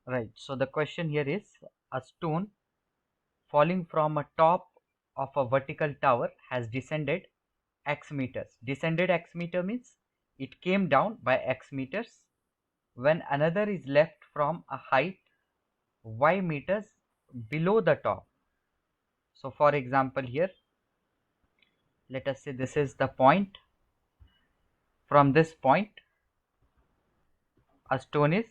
Right. So the question here is, a stone falling from a top of a vertical tower has descended x meters. Descended x meter means it came down by x meters when another is left from a height y meters below the top. So for example here, let us say this is the point. From this point a stone is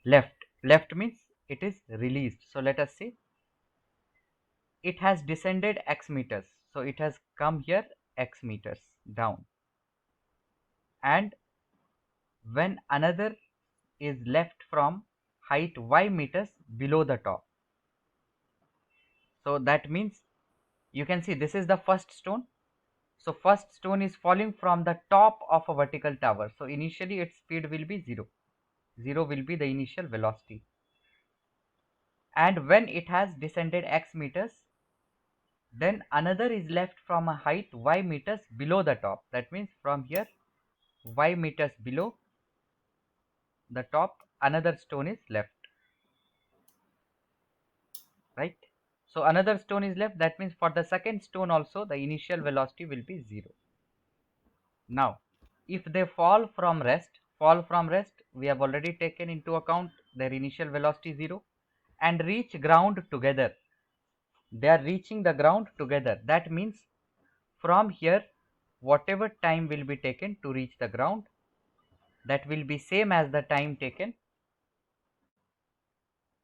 left means it is released. So let us say it has descended x meters, so it has come here x meters down, and when another is left from height y meters below the top. So that means you can see this is the first stone. So first stone is falling from the top of a vertical tower, so initially its speed will be 0. 0 will be the initial velocity, and when it has descended x meters, then another is left from a height y meters below the top. That means from here y meters below the top another stone is left, right? So another stone is left, that means for the second stone also the initial velocity will be 0. Now if they fall from rest, we have already taken into account their initial velocity 0, and reach ground together. They are reaching the ground together. That means from here whatever time will be taken to reach the ground, that will be same as the time taken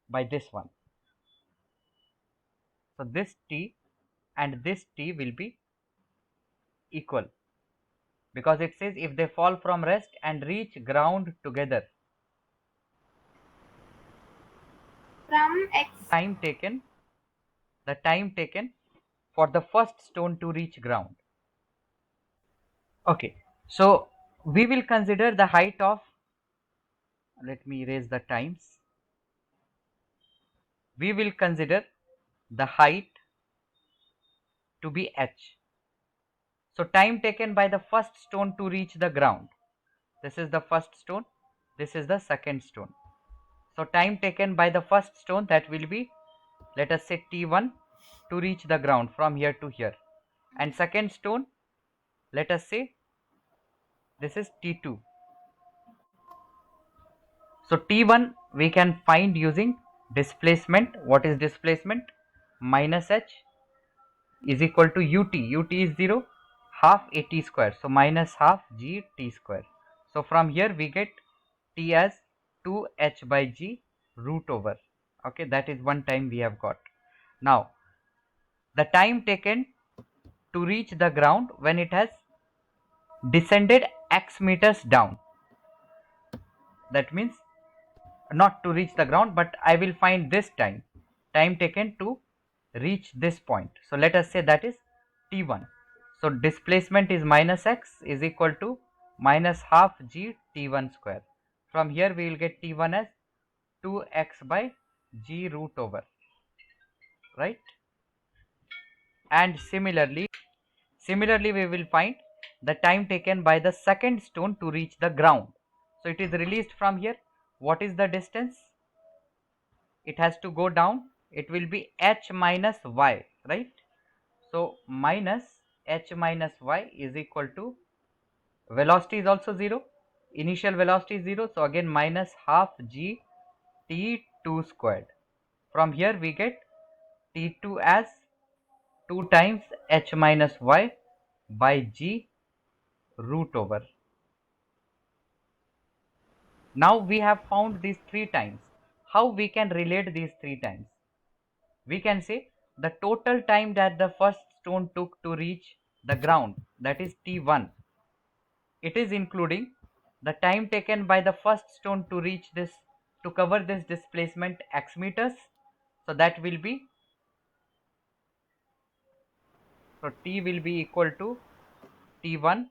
by this one. So this t and this t will be equal, because it says if they fall from rest and reach ground together, From X. the time taken for the first stone to reach ground. Okay, so we will consider the height of, let me erase the times, we will consider the height to be h. So time taken by the first stone to reach the ground, this is the first stone, this is the second stone. So time taken by the first stone, that will be, let us say t1 to reach the ground from here to here, and second stone, let us say this is t2. So t1 we can find using displacement. What is displacement? Minus h is equal to ut. Ut is 0, half at square, so minus half g t square. So from here we get t as 2h by g root over. Okay, that is one time we have got. Now the time taken to reach the ground when it has descended x meters down, that means not to reach the ground, but I will find this time taken to reach this point. So let us say that is t1. So displacement is minus x is equal to minus half g t1 square. From here we will get t1 as 2x by g root over, right? And similarly we will find the time taken by the second stone to reach the ground. So it is released from here. What is the distance? It has to go down. It will be h minus y, right? So minus h minus y is equal to, velocity is also 0, initial velocity is 0, so again minus half g t2 squared. From here we get t2 as 2 times h minus y by g root over. Now we have found these 3 times. How we can relate these 3 times? We can say the total time that the first stone took to reach the ground, that is t1. It is including the time taken by the first stone to reach this, to cover this displacement x meters. So that will be, so t will be equal to t1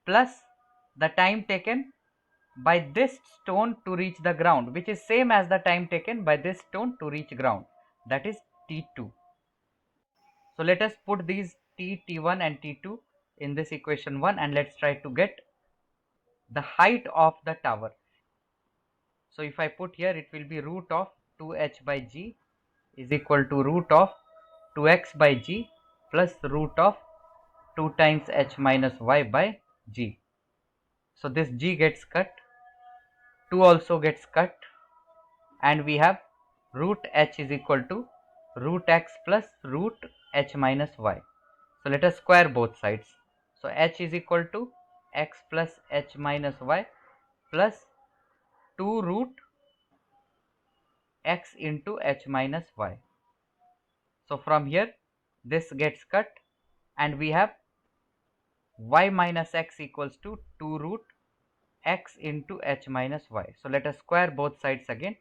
plus the time taken by this stone to reach the ground, which is same as the time taken by this stone to reach ground, that is t2. So let us put these t1 and t2 in this equation 1, and let's try to get the height of the tower. So if I put here, it will be root of 2h by g is equal to root of 2x by g plus root of 2 times h minus y by g. So this g gets cut, 2 also gets cut, and we have root h is equal to root x plus root h minus y. So let us square both sides. So h is equal to x plus h minus y plus 2 root x into h minus y. So from here this gets cut, and we have y minus x equals to 2 root x into h minus y. So let us square both sides again.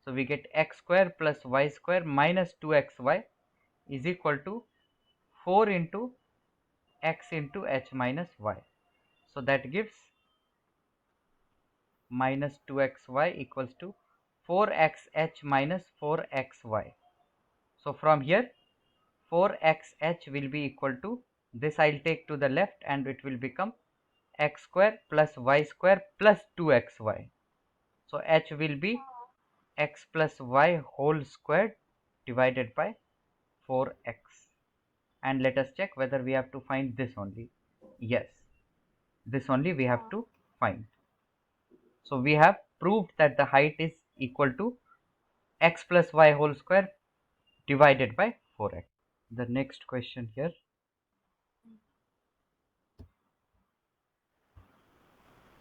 So we get x square plus y square minus 2xy is equal to 4 into x into h minus y. So that gives minus 2xy equals to 4xh minus 4xy. So from here 4xh will be equal to, this I'll take to the left and it will become x square plus y square plus 2xy. So h will be x plus y whole squared divided by 4x. And let us check whether we have to find this only. Yes, this only we have to find. So we have proved that the height is equal to x plus y whole square divided by 4x. The next question here.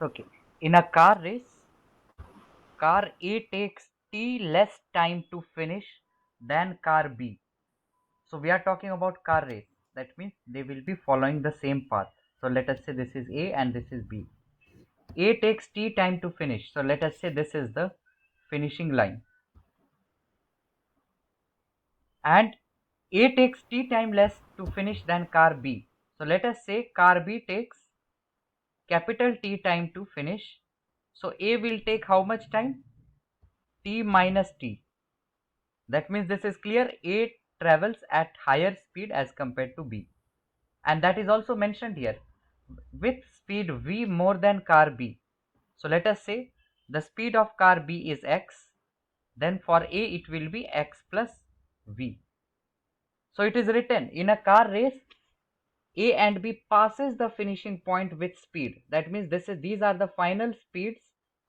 Okay, in a car race, car A takes t less time to finish than car B. So we are talking about car race. That means they will be following the same path. So let us say this is A and this is B. A takes t time to finish. So let us say this is the finishing line. And A takes t time less to finish than car B. So let us say car B takes capital T time to finish. So A will take how much time? T minus T. That means this is clear, A travels at higher speed as compared to B. And that is also mentioned here, with speed V more than car B. So let us say the speed of car B is x, then for A it will be x plus V. So it is written, in a car race A and B passes the finishing point with speed. That means these are the final speeds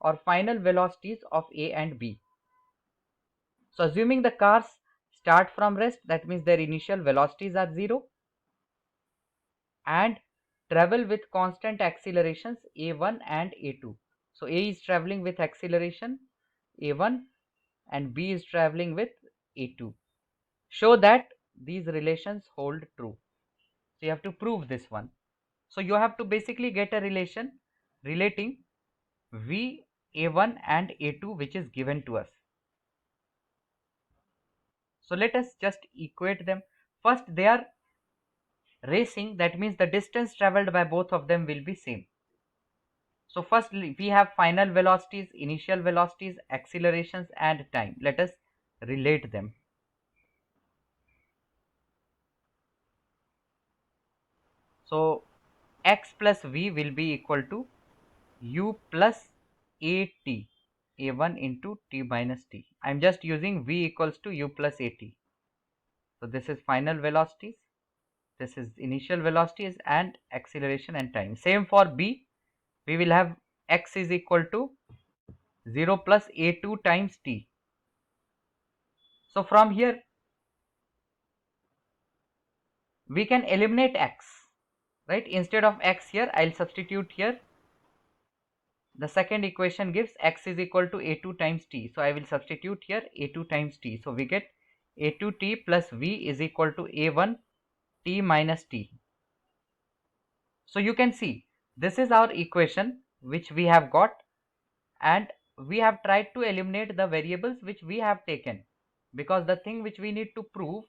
or final velocities of A and B. So assuming the cars start from rest, that means their initial velocities are 0 and travel with constant accelerations a1 and a2. So A is traveling with acceleration a1 and B is traveling with a2. Show that these relations hold true. So you have to prove this one. So you have to basically get a relation relating V, a1 and a2 which is given to us. So let us just equate them. First, they are racing, that means the distance traveled by both of them will be same. So first we have final velocities, initial velocities, accelerations and time. Let us relate them. So x plus v will be equal to u plus at, a1 into t minus t. I am just using v equals to u plus at. So this is final velocities, this is initial velocities and acceleration and time. Same for b, we will have x is equal to 0 plus a2 times t. So from here we can eliminate x, right? Instead of x here I'll substitute here. The second equation gives x is equal to a2 times t. So I will substitute here a2 times t. So we get a2t plus v is equal to a1 t minus t. So you can see this is our equation which we have got, and we have tried to eliminate the variables which we have taken, because the thing which we need to prove,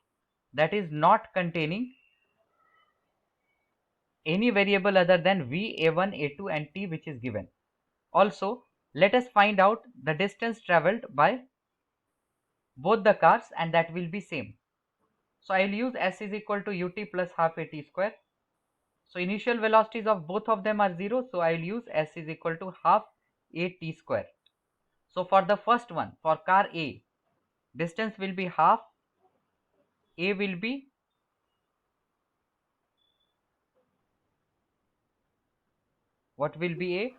that is not containing any variable other than v, a1, a2 and t which is given. Also, let us find out the distance traveled by both the cars, and that will be same. So I will use s is equal to ut plus half at square. So initial velocities of both of them are 0, so I will use s is equal to half at square. So for the first one, for car A, distance will be half, A will be what will be A?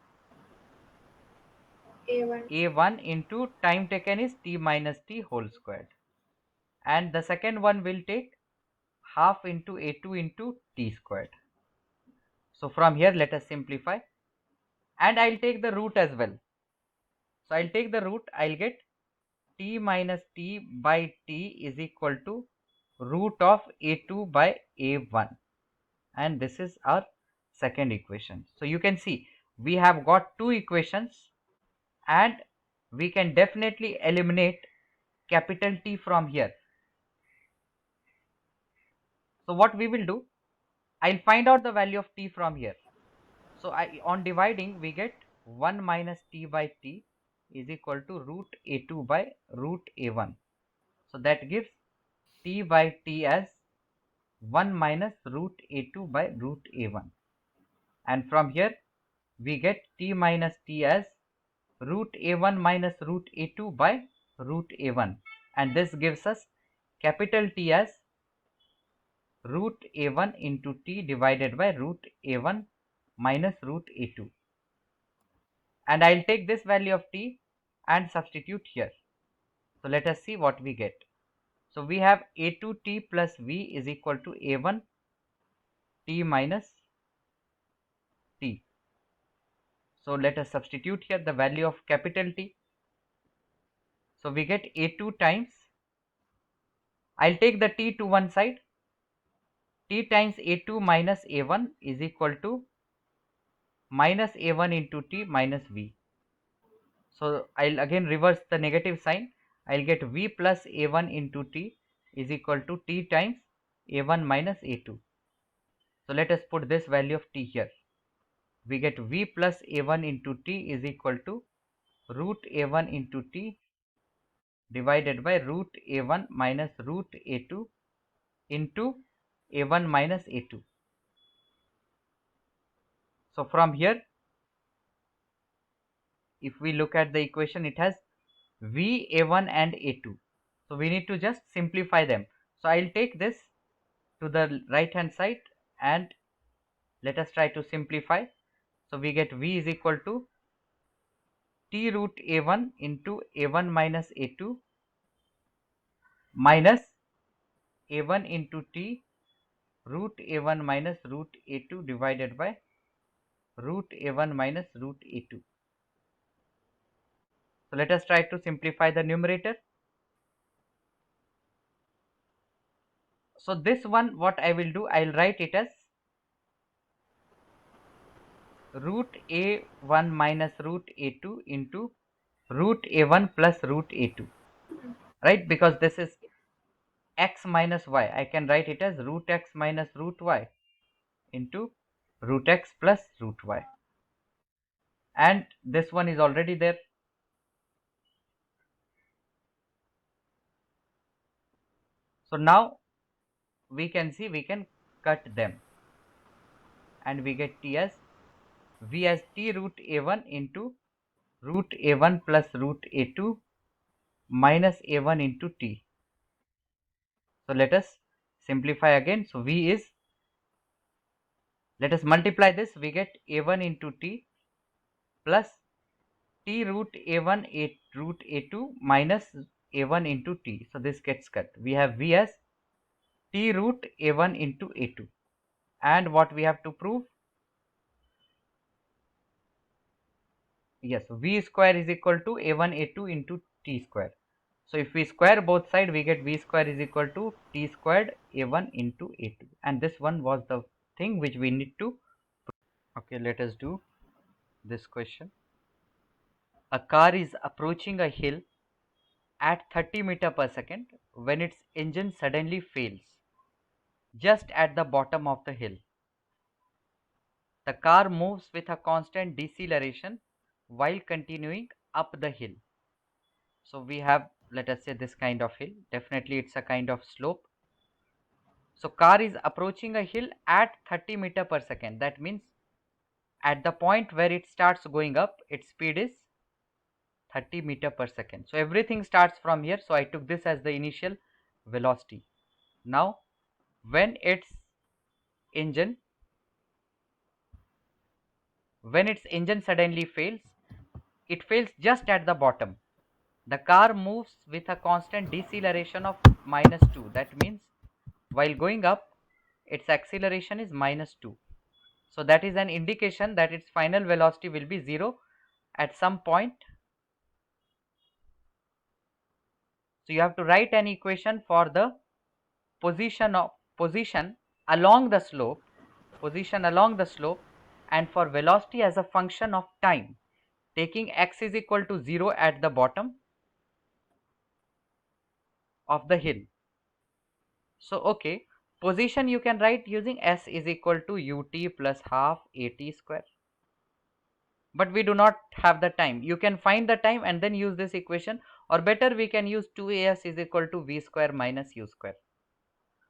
A1. A1 into time taken is t minus t whole squared, and the second one will take half into A2 into t squared. So from here let us simplify, and I'll take the root as well. So I'll take the root, I'll get t minus t by t is equal to root of A2 by A1, and this is our second equation. So you can see we have got two equations, and we can definitely eliminate capital T from here. So what we will do, I'll find out the value of t from here. So on dividing we get 1 minus t by t is equal to root A2 by root A1. So that gives t by t as 1 minus root A2 by root A1, and from here we get t minus t as root A1 minus root A2 by root A1, and this gives us capital T as root A1 into t divided by root A1 minus root A2, and I'll take this value of t and substitute here. So let us see what we get. So we have A2t plus v is equal to A1 t minus t. So let us substitute here the value of capital T. So we get A2 times, I'll take the t to one side, t times A2 minus A1 is equal to minus A1 into t minus v. So I'll again reverse the negative sign, I'll get v plus A1 into t is equal to t times A1 minus A2. So let us put this value of t here. We get v plus A1 into t is equal to root A1 into t divided by root A1 minus root A2 into A1 minus A2. So from here, if we look at the equation, it has v, A1 and A2. So we need to just simplify them. So I'll take this to the right hand side and let us try to simplify. So we get v is equal to t root A1 into A1 minus A2 minus A1 into t root A1 minus root A2 divided by root A1 minus root A2. So let us try to simplify the numerator. So this one, what I will do, I will write it as root A1 minus root A2 into root A1 plus root A2, right? Because this is x minus y, I can write it as root x minus root y into root x plus root y, and this one is already there. So now we can see we can cut them, and we get t as v as t root A1 into root A1 plus root A2 minus A1 into t. So let us simplify again. So v is, let us multiply this, we get A1 into t plus t root A1 root A2 minus A1 into t. So this gets cut. We have v as t root A1 into A2, and what we have to prove, yes, v square is equal to A1 A2 into t square. So if we square both sides, we get v square is equal to t squared A1 into A2, and this one was the thing which we need to. Okay, let us do this question. A car is approaching a hill at 30 meter per second when its engine suddenly fails just at the bottom of the hill. The car moves with a constant deceleration while continuing up the hill. So we have, let us say, this kind of hill. Definitely it's a kind of slope. So car is approaching a hill at 30 meter per second. That means at the point where it starts going up, its speed is 30 meter per second. So everything starts from here. So I took this as the initial velocity. Now when its engine suddenly fails, it fails just at the bottom. The car moves with a constant deceleration of -2. That means while going up, its acceleration is -2. So that is an indication that its final velocity will be 0 at some point. So you have to write an equation for the position along the slope, and for velocity as a function of time, taking x is equal to 0 at the bottom of the hill. So okay, position you can write using s is equal to ut plus half at square. But we do not have the time. You can find the time and then use this equation, or better we can use 2as is equal to v square minus u square.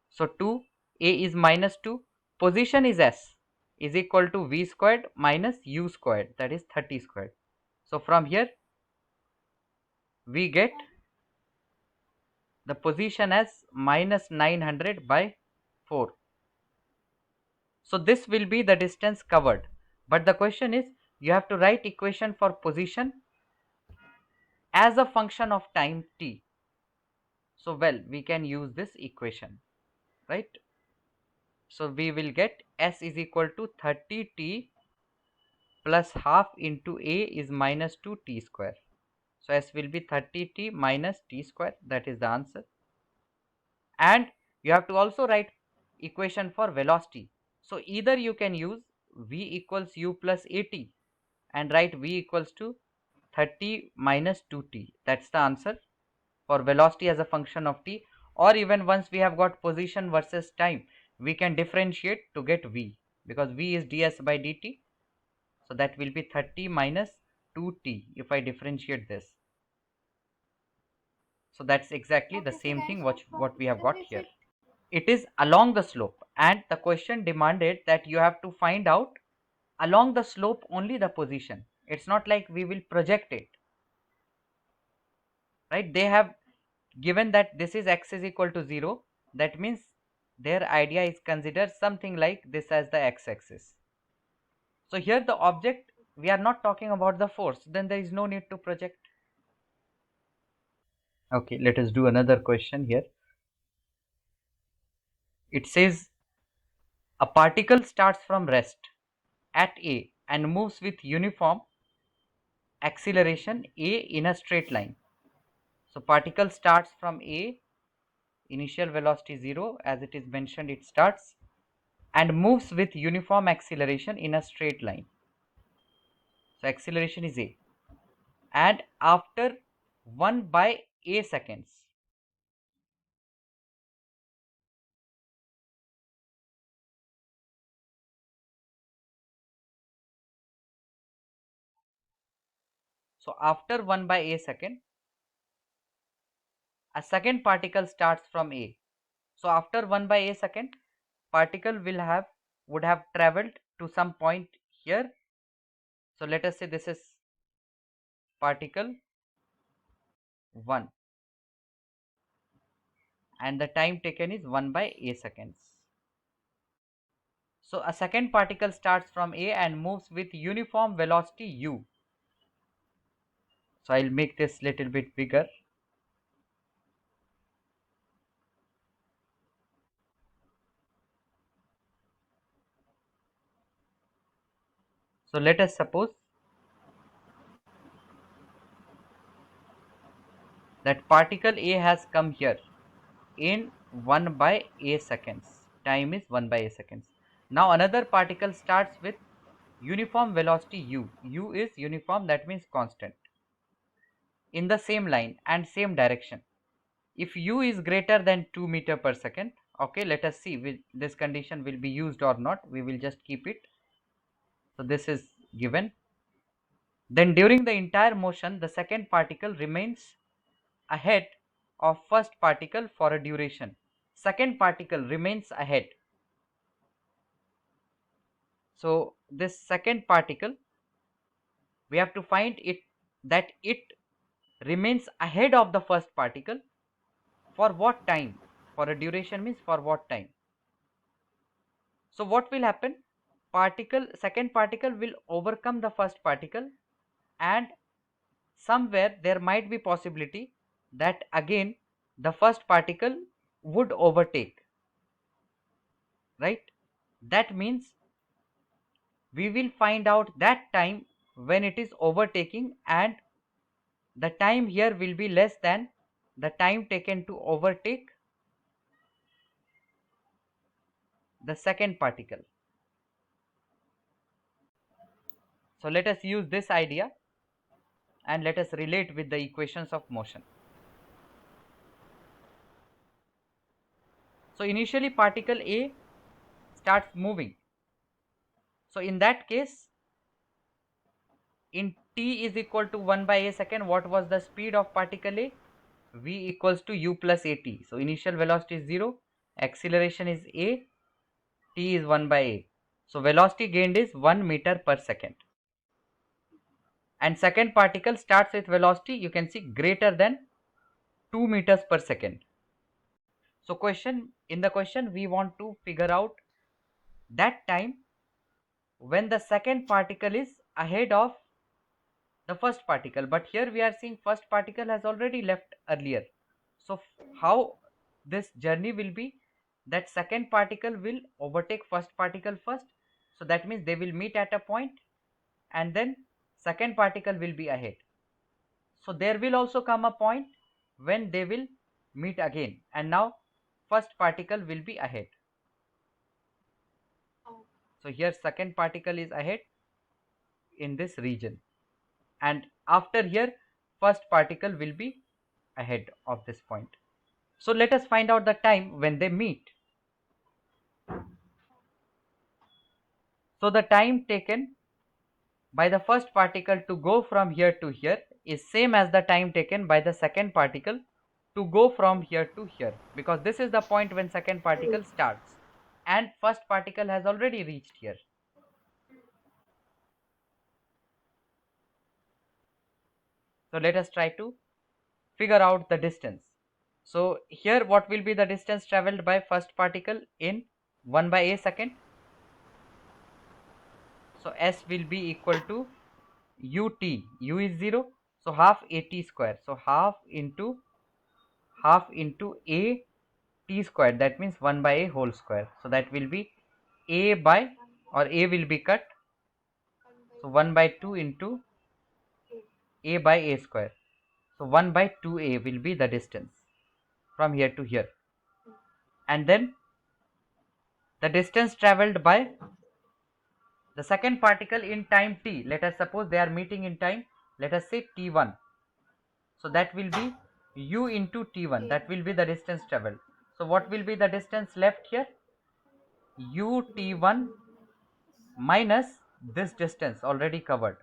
So 2a is -2, position is s, is equal to v squared minus u squared, that is 30 squared. So from here we get the position as minus 900 by 4. So this will be the distance covered. But the question is, you have to write equation for position as a function of time t. So well, we can use this equation, right? So we will get s is equal to 30t plus half into a is minus 2t square. So s will be 30t minus t square, that is the answer. And you have to also write equation for velocity. So either you can use v equals u plus at and write v equals to 30 minus 2t. That's the answer for velocity as a function of t. Or even once we have got position versus time, we can differentiate to get v, because v is ds by dt. So that will be 30 minus 2t if I differentiate this. So that's exactly the Okay, so same then thing what what we have position got is here. it? It is along the slope, and the question demanded that you have to find out along the slope only the position. It's not like we will project it, right? They have given that this is x is equal to 0. That means their idea is consider something like this as the x-axis. So here the object, we are not talking about the force, then there is no need to project. Okay, let us do another question here. It says a particle starts from rest at A and moves with uniform acceleration A in a straight line. So particle starts from A, initial velocity 0, as it is mentioned, it starts, and moves with uniform acceleration in a straight line. So acceleration is A, and after 1 by A seconds, so after 1 by A second, a second particle starts from A. So after 1 by A second, particle would have traveled to some point here. So let us say this is particle 1 and the time taken is 1 by A seconds. So a second particle starts from A and moves with uniform velocity u. So I'll make this little bit bigger. So let us suppose that particle A has come here in 1 by A seconds. Time is 1 by A seconds. Now another particle starts with uniform velocity u. U is uniform, that means constant, in the same line and same direction. If u is greater than 2 meter per second, okay, let us see this condition will be used or not. We will just keep it. So this is given. Then during the entire motion, the second particle remains ahead of first particle for a duration. Second particle remains ahead. So this second particle, we have to find it that it remains ahead of the first particle for what time? For a duration means for what time? So what will happen? Second particle will overcome the first particle, and somewhere there might be possibility that again the first particle would overtake, right? That means we will find out that time when it is overtaking, and the time here will be less than the time taken to overtake the second particle. So let us use this idea and let us relate with the equations of motion. So initially particle A starts moving. So in that case, in t is equal to 1 by a second, what was the speed of particle A? V equals to u plus at. So initial velocity is 0, acceleration is a, t is 1 by a. So velocity gained is 1 meter per second. And second particle starts with velocity, you can see, greater than 2 meters per second. So in the question we want to figure out that time when the second particle is ahead of the first particle, but here we are seeing first particle has already left earlier. So how this journey will be, that second particle will overtake first particle first, so that means they will meet at a point and then second particle will be ahead. So there will also come a point when they will meet again, and now first particle will be ahead. So here second particle is ahead in this region, and after here first particle will be ahead of this point. So let us find out the time when they meet. So the time taken by the first particle to go from here to here is same as the time taken by the second particle to go from here to here, because this is the point when second particle starts and first particle has already reached here. So let us try to figure out the distance. So here what will be the distance traveled by first particle in 1 by a second? So s will be equal to ut, u is 0, so half at square, so half into a t square, that means 1 by a whole square. So that will be a by, or a will be cut, so 1 by 2 into a by a square, so 1 by 2a will be the distance from here to here. And then the distance traveled by the second particle in time t, let us suppose they are meeting in time, let us say t1, so that will be u into t1, that will be the distance traveled. So what will be the distance left here? U t1 minus this distance already covered,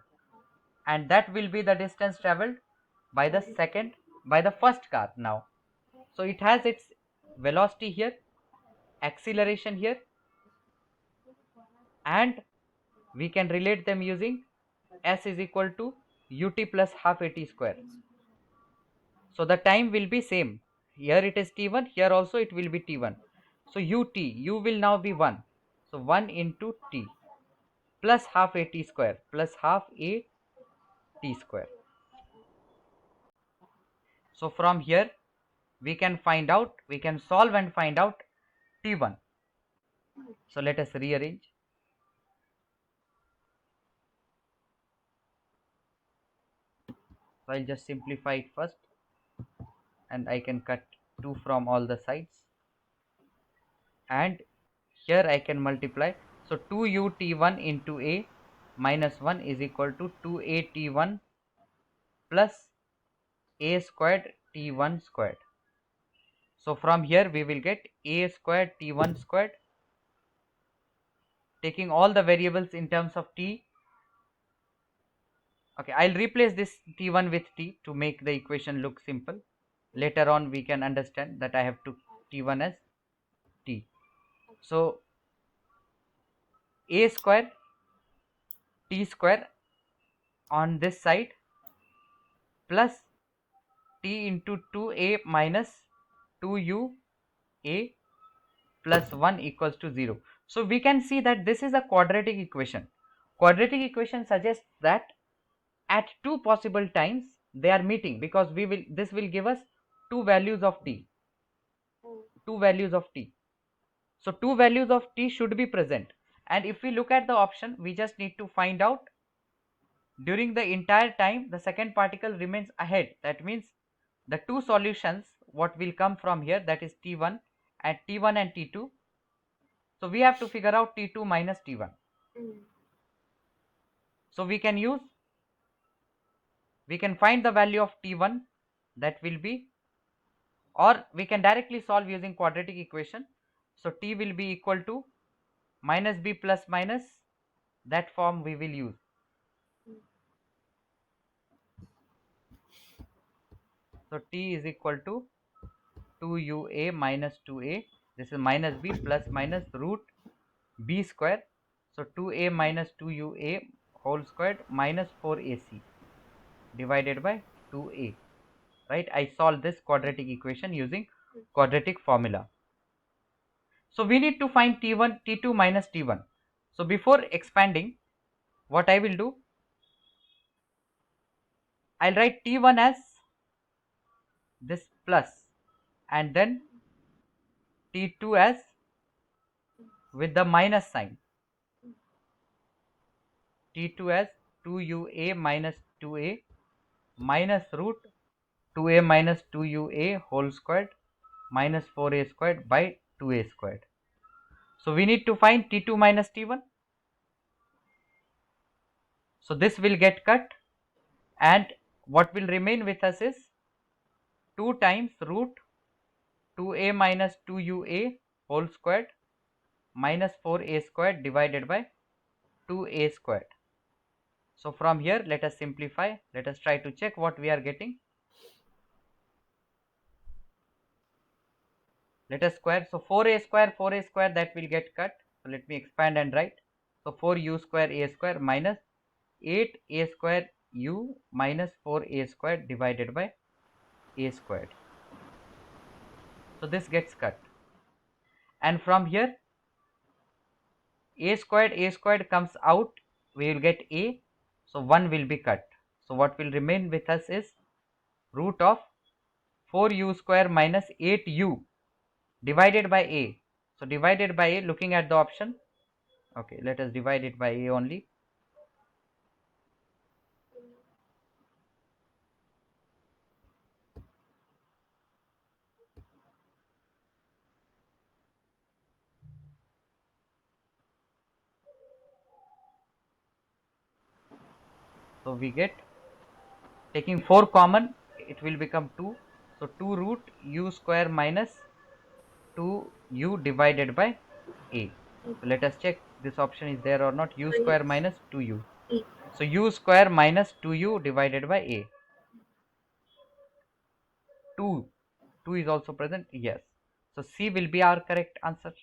and that will be the distance traveled by the first car now. So it has its velocity here, acceleration here, and we can relate them using s is equal to ut plus half at square. So the time will be same, here it is t1, here also it will be t1. So u will now be 1, so 1 into t plus half a t square plus half a t square. So from here we can solve and find out t1. So let us rearrange. So I'll just simplify it first, and I can cut 2 from all the sides, and here I can multiply. So 2u t1 into a minus 1 is equal to 2a t1 plus a squared t1 squared. So from here we will get a squared t1 squared, taking all the variables in terms of t. Okay, I'll replace this t1 with t to make the equation look simple. Later on we can understand that I have to t1 as t. So a square t square on this side plus t into 2a minus 2u(a) plus 1 equals to 0. So we can see that this is a quadratic equation. Quadratic equation suggests that at two possible times they are meeting, because this will give us two values of t. Two values of t. So two values of t should be present. And if we look at the option, we just need to find out during the entire time the second particle remains ahead. That means the two solutions what will come from here, that is t1 and t1 and t2. So we have to figure out t2 minus t1. So we can find the value of t1, that will be, or we can directly solve using quadratic equation. So t will be equal to minus b plus minus, that form we will use. So t is equal to 2ua minus 2a, this is minus b plus minus root b square. So 2a minus 2ua whole squared minus 4ac divided by 2a. Right, I solved this quadratic equation using quadratic formula. So we need to find t1, t2 minus t1. So before expanding, what I will do, I'll write t1 as this plus, and then t2 as with the minus sign, t2 as 2ua minus 2a minus root 2a minus 2ua whole squared minus 4a squared by 2a squared. So we need to find t2 minus t1. So this will get cut, and what will remain with us is 2 times root 2a minus 2ua whole squared minus 4a squared divided by 2a squared. So from here let us simplify, let us try to check what we are getting. Let us square, so 4a square that will get cut. So let me expand and write. So 4u square a square minus 8a square u minus 4a square divided by a squared. So this gets cut, and from here a squared comes out, we will get a, so 1 will be cut. So what will remain with us is root of 4u square minus 8u divided by a. So divided by a, looking at the option, okay, let us divide it by a only. So we get, taking 4 common, it will become 2. So 2 root u square minus 2u divided by a. So let us check this option is there or not. U square minus 2u. So u square minus 2u divided by a. 2 is also present, yes. So C will be our correct answer.